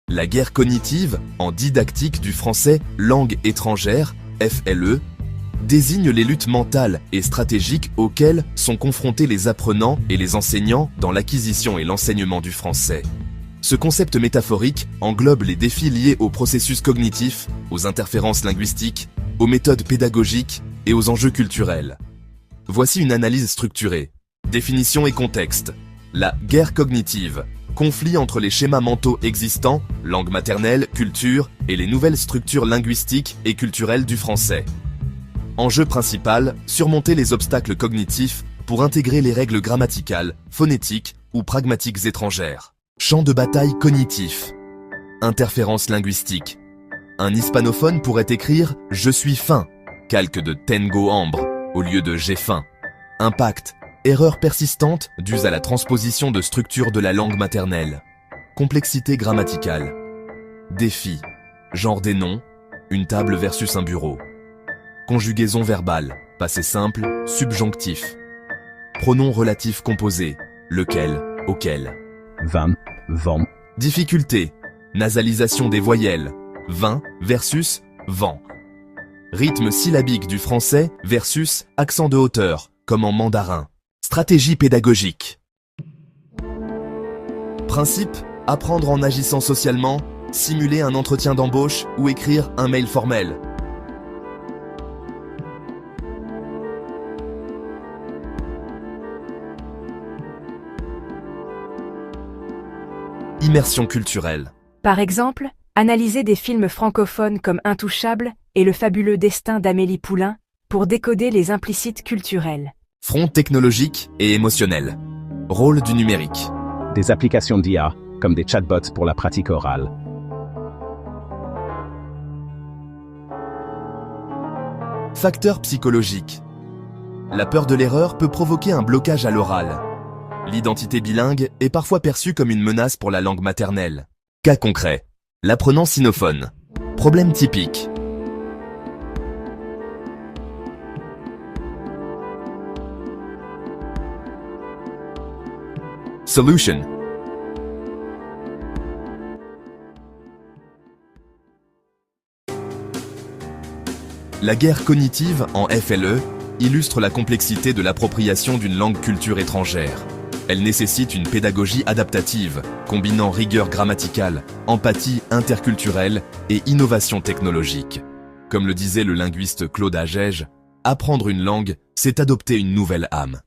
La guerre cognitive, en didactique du français langue étrangère, FLE, désigne les luttes mentales et stratégiques auxquelles sont confrontés les apprenants et les enseignants dans l'acquisition et l'enseignement du français. Ce concept métaphorique englobe les défis liés aux processus cognitifs, aux interférences linguistiques, aux méthodes pédagogiques et aux enjeux culturels. Voici une analyse structurée. Définition et contexte. La guerre cognitive. Conflit entre les schémas mentaux existants, langue maternelle, culture, et les nouvelles structures linguistiques et culturelles du français. Enjeu principal, surmonter les obstacles cognitifs pour intégrer les règles grammaticales, phonétiques ou pragmatiques étrangères. Champ de bataille cognitif. Interférence linguistique. Un hispanophone pourrait écrire « Je suis faim », calque de Tengo Ambre, au lieu de « J'ai faim ». Impact. Erreur persistante due à la transposition de structures de la langue maternelle. Complexité grammaticale. Défi. Genre des noms, une table versus un bureau. Conjugaison verbale, passé simple, subjonctif. Pronom relatif composé, lequel, auquel. Van, vent. Difficulté. Nasalisation des voyelles, vin versus vent. Rythme syllabique du français versus accent de hauteur, comme en mandarin. Stratégie pédagogique. Principe, apprendre en agissant socialement, simuler un entretien d'embauche ou écrire un mail formel. Immersion culturelle. Par exemple, analyser des films francophones comme Intouchables et Le fabuleux destin d'Amélie Poulain pour décoder les implicites culturels. Front technologique et émotionnel. Rôle du numérique. Des applications d'IA, comme des chatbots pour la pratique orale. Facteur psychologique. La peur de l'erreur peut provoquer un blocage à l'oral. L'identité bilingue est parfois perçue comme une menace pour la langue maternelle. Cas concret. L'apprenant sinophone. Problème typique. Solution. La guerre cognitive en FLE illustre la complexité de l'appropriation d'une langue culture étrangère. Elle nécessite une pédagogie adaptative, combinant rigueur grammaticale, empathie interculturelle et innovation technologique. Comme le disait le linguiste Claude Agege, apprendre une langue, c'est adopter une nouvelle âme.